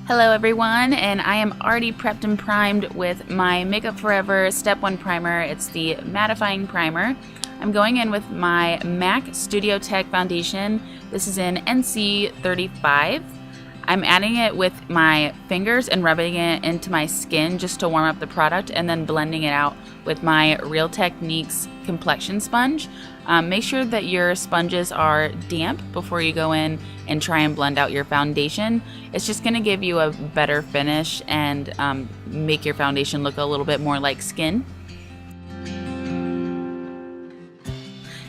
Hello everyone, and I am already prepped and primed with my Makeup Forever Step 1 primer. It's the mattifying primer. I'm going in with my MAC Studio Tech foundation. This is in NC 35. I'm adding it with my fingers and rubbing it into my skin just to warm up the product, and then blending it out with my Real Techniques complexion sponge. Make sure that your sponges are damp before you go in and try and blend out your foundation. It's just going to give you a better finish and make your foundation look a little bit more like skin.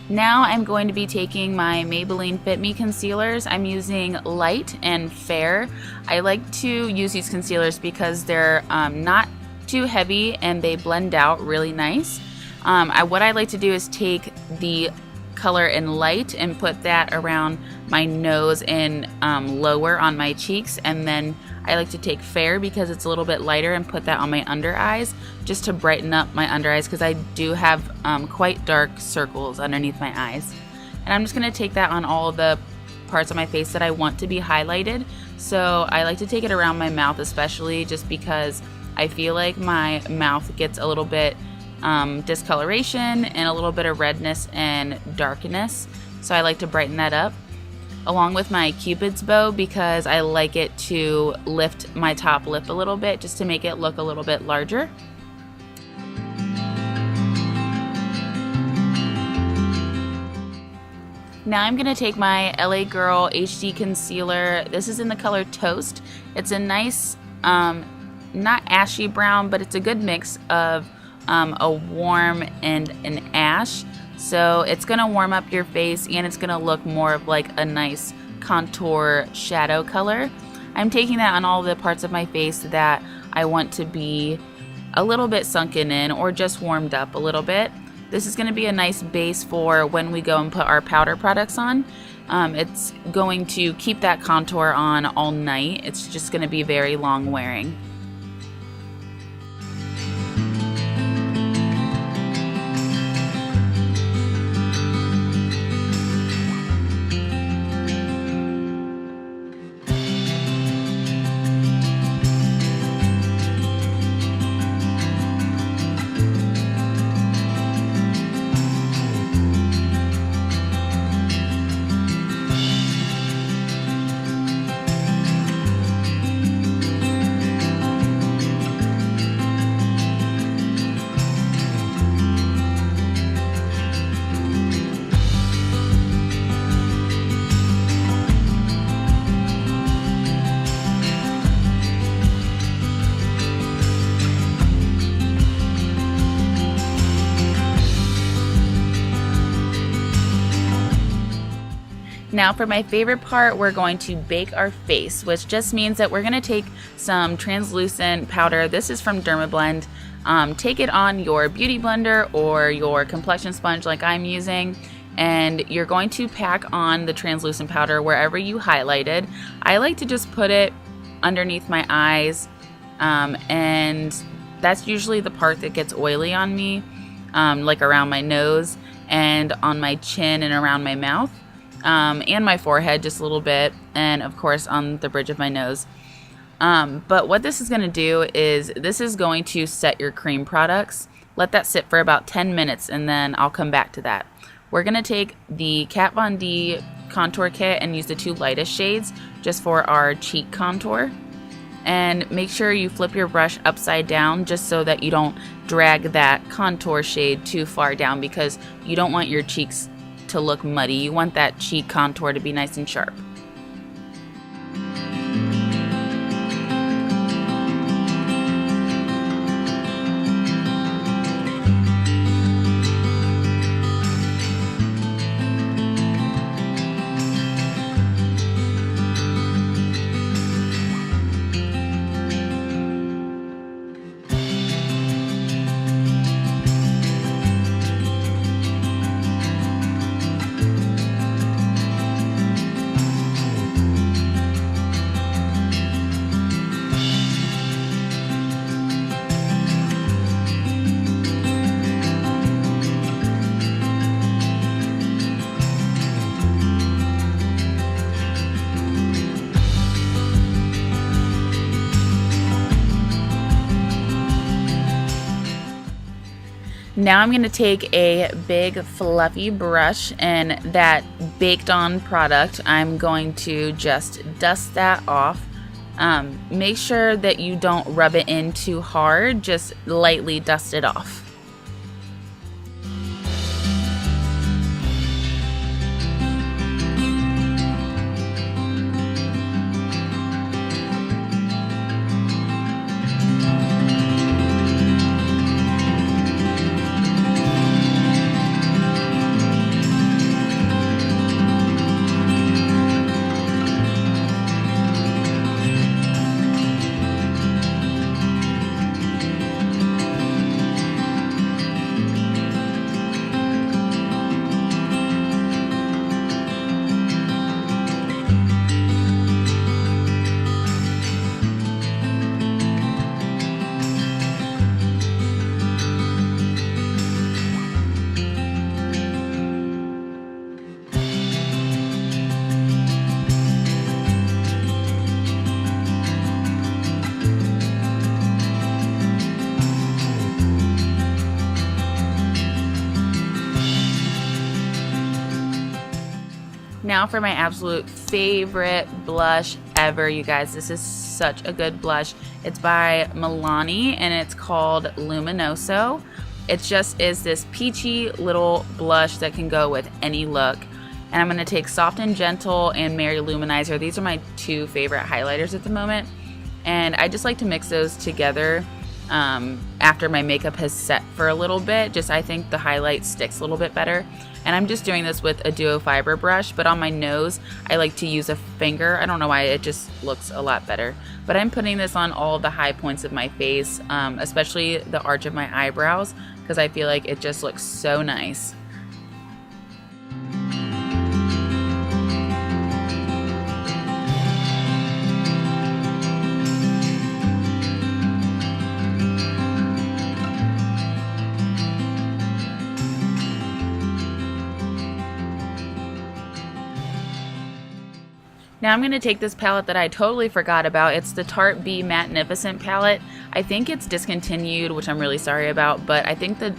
Now I'm going to be taking my Maybelline Fit Me concealers. I'm using light and fair. I like to use these concealers because they're not too heavy and they blend out really nice. What I like to do is take the color in light and put that around my nose and lower on my cheeks, and then I like to take fair because it's a little bit lighter and put that on my under eyes just to brighten up my under eyes, because I do have quite dark circles underneath my eyes. And I'm just going to take that on all of the parts of my face that I want to be highlighted. So I like to take it around my mouth, especially just because I feel like my mouth gets a little bit discoloration and a little bit of redness and darkness, so I like to brighten that up, along with my Cupid's bow, because I like it to lift my top lip a little bit just to make it look a little bit larger. Now I'm going to take my LA Girl HD concealer. This is in the color Toast. It's a nice not ashy brown, but it's a good mix of a warm and an ash. So it's going to warm up your face and it's going to look more of like a nice contour shadow color. I'm taking that on all the parts of my face that I want to be a little bit sunken in or just warmed up a little bit. This is going to be a nice base for when we go and put our powder products on. It's going to keep that contour on all night. It's just going to be very long wearing. Now for my favorite part, we're going to bake our face, which just means that we're going to take some translucent powder. This is from Dermablend. Take it on your beauty blender or your complexion sponge like I'm using, and you're going to pack on the translucent powder wherever you highlighted. I like to just put it underneath my eyes, and that's usually the part that gets oily on me, like around my nose and on my chin and around my mouth. And my forehead just a little bit, and of course on the bridge of my nose. But what this is going to do is this is going to set your cream products. Let that sit for about 10 minutes and then I'll come back to that. We're going to take the Kat Von D contour kit and use the two lightest shades just for our cheek contour. And make sure you flip your brush upside down just so that you don't drag that contour shade too far down, because you don't want your cheeks to look muddy. You want that cheek contour to be nice and sharp. Now I'm going to take a big fluffy brush and that baked on product, I'm going to just dust that off. Make sure that you don't rub it in too hard, just lightly dust it off. Now for my absolute favorite blush ever, you guys. This is such a good blush. It's by Milani and it's called Luminoso. It just is this peachy little blush that can go with any look. And I'm going to take Soft and Gentle and Mary Luminizer. These are my two favorite highlighters at the moment. And I just like to mix those together after my makeup has set for a little bit. Just I think the highlight sticks a little bit better. And I'm just doing this with a duo fiber brush, but on my nose, I like to use a finger. I don't know why, it just looks a lot better. But I'm putting this on all of the high points of my face, especially the arch of my eyebrows, because I feel like it just looks so nice. Now I'm going to take this palette that I totally forgot about. It's the Tarte Be Mattenificent palette. I think it's discontinued, which I'm really sorry about, but I think the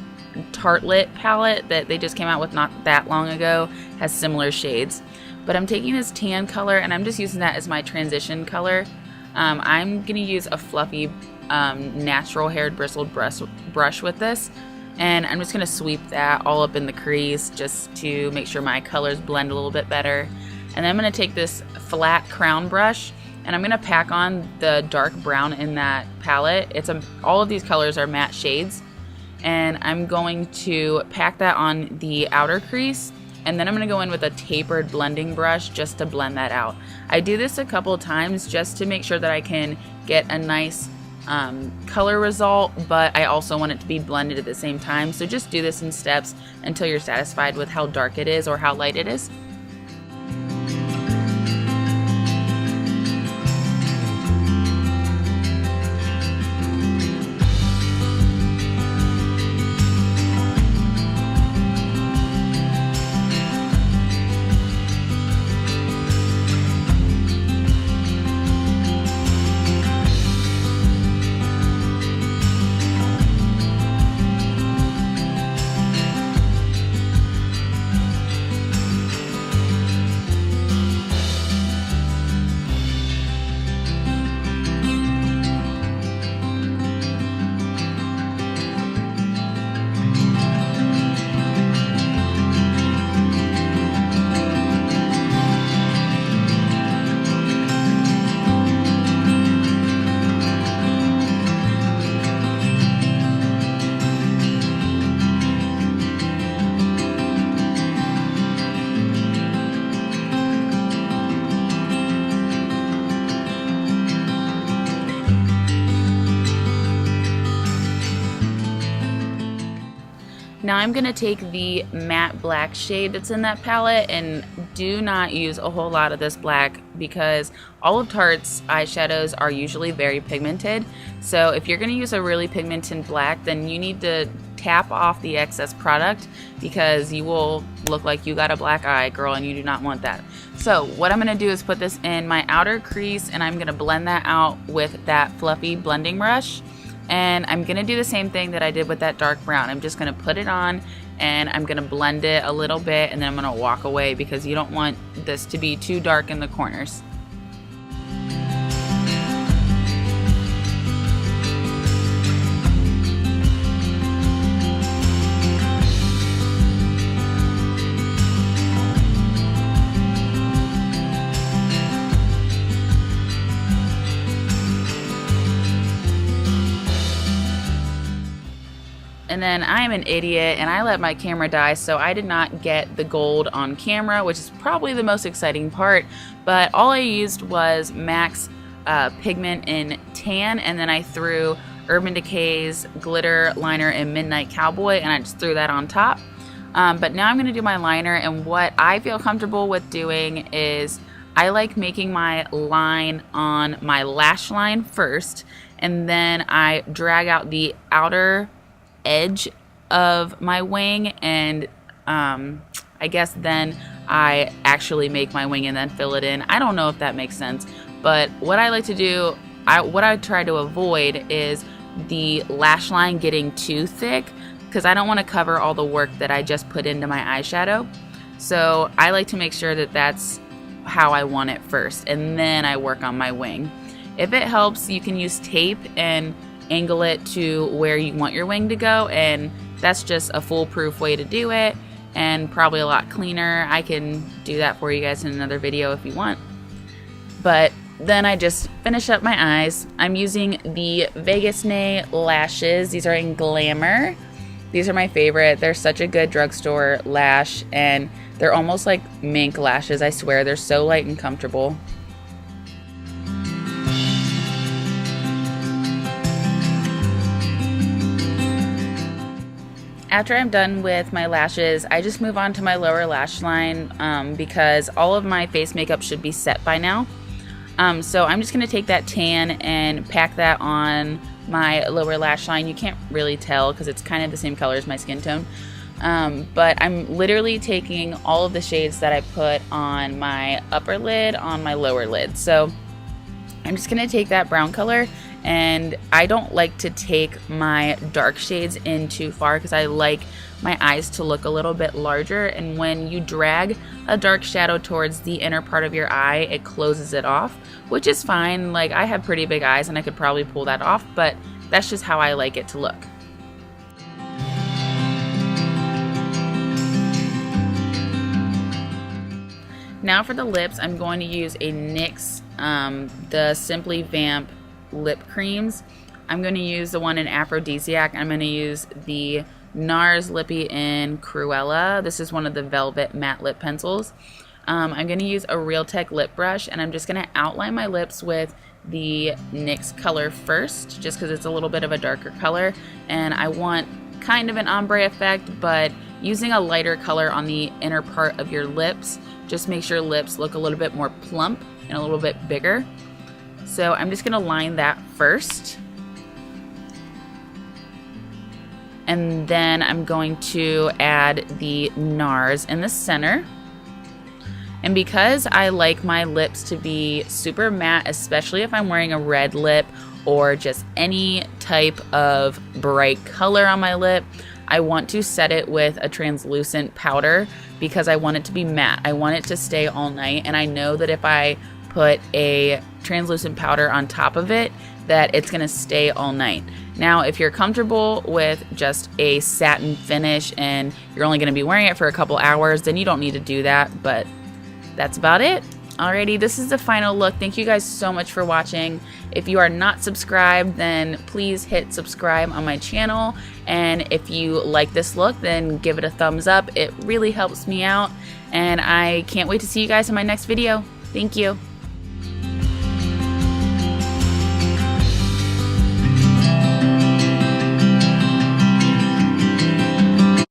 Tartelette palette that they just came out with not that long ago has similar shades. But I'm taking this tan color and I'm just using that as my transition color. I'm going to use a fluffy natural haired bristled brush with this. And I'm just going to sweep that all up in the crease just to make sure my colors blend a little bit better. And then I'm going to take this flat crown brush and I'm going to pack on the dark brown in that palette. All of these colors are matte shades. And I'm going to pack that on the outer crease. And then I'm going to go in with a tapered blending brush just to blend that out. I do this a couple of times just to make sure that I can get a nice color result, but I also want it to be blended at the same time. So just do this in steps until you're satisfied with how dark it is or how light it is. Now I'm going to take the matte black shade that's in that palette, and do not use a whole lot of this black because all of Tarte's eyeshadows are usually very pigmented. So if you're going to use a really pigmented black, then you need to tap off the excess product because you will look like you got a black eye, girl, and you do not want that. So what I'm going to do is put this in my outer crease and I'm going to blend that out with that fluffy blending brush. And I'm gonna do the same thing that I did with that dark brown. I'm just gonna put it on and I'm gonna blend it a little bit, and then I'm gonna walk away because you don't want this to be too dark in the corners. And then I am an idiot and I let my camera die, so I did not get the gold on camera, which is probably the most exciting part. But all I used was MAC's pigment in tan, and then I threw Urban Decay's glitter liner in Midnight Cowboy, and I just threw that on top. But now I'm going to do my liner, and what I feel comfortable with doing is I like making my line on my lash line first, and then I drag out the outer edge of my wing, and I guess then I actually make my wing and then fill it in. I don't know if that makes sense, but what I like to do, what I try to avoid is the lash line getting too thick, because I don't want to cover all the work that I just put into my eyeshadow. So I like to make sure that that's how I want it first, and then I work on my wing. If it helps, you can use tape and angle it to where you want your wing to go, and that's just a foolproof way to do it, and probably a lot cleaner. I can do that for you guys in another video if you want. But then I just finish up my eyes. I'm using the Vegas Nay lashes. These are in Glamour. These are my favorite. They're such a good drugstore lash, and they're almost like mink lashes. I swear, they're so light and comfortable. After I'm done with my lashes, I just move on to my lower lash line because all of my face makeup should be set by now. So I'm just going to take that tan and pack that on my lower lash line. You can't really tell because it's kind of the same color as my skin tone. But I'm literally taking all of the shades that I put on my upper lid on my lower lid. So I'm just going to take that brown color, and I don't like to take my dark shades in too far because I like my eyes to look a little bit larger, and when you drag a dark shadow towards the inner part of your eye, it closes it off, which is fine. Like, I have pretty big eyes and I could probably pull that off, but that's just how I like it to look. Now for the lips, I'm going to use a NYX, the Simply Vamp lip creams. I'm going to use the one in Aphrodisiac. I'm going to use the NARS Lippy in Cruella. This is one of the Velvet Matte Lip Pencils. I'm going to use a Realtek lip brush, and I'm just going to outline my lips with the NYX color first, just because it's a little bit of a darker color, and I want kind of an ombre effect, but using a lighter color on the inner part of your lips just makes your lips look a little bit more plump and a little bit bigger. So I'm just going to line that first. And then I'm going to add the NARS in the center. And because I like my lips to be super matte, especially if I'm wearing a red lip or just any type of bright color on my lip, I want to set it with a translucent powder because I want it to be matte. I want it to stay all night, and I know that if I put a translucent powder on top of it, that it's gonna stay all night. Now, if you're comfortable with just a satin finish and you're only gonna be wearing it for a couple hours, then you don't need to do that, but that's about it. Alrighty, this is the final look. Thank you guys so much for watching. If you are not subscribed, then please hit subscribe on my channel. And if you like this look, then give it a thumbs up. It really helps me out. And I can't wait to see you guys in my next video. Thank you.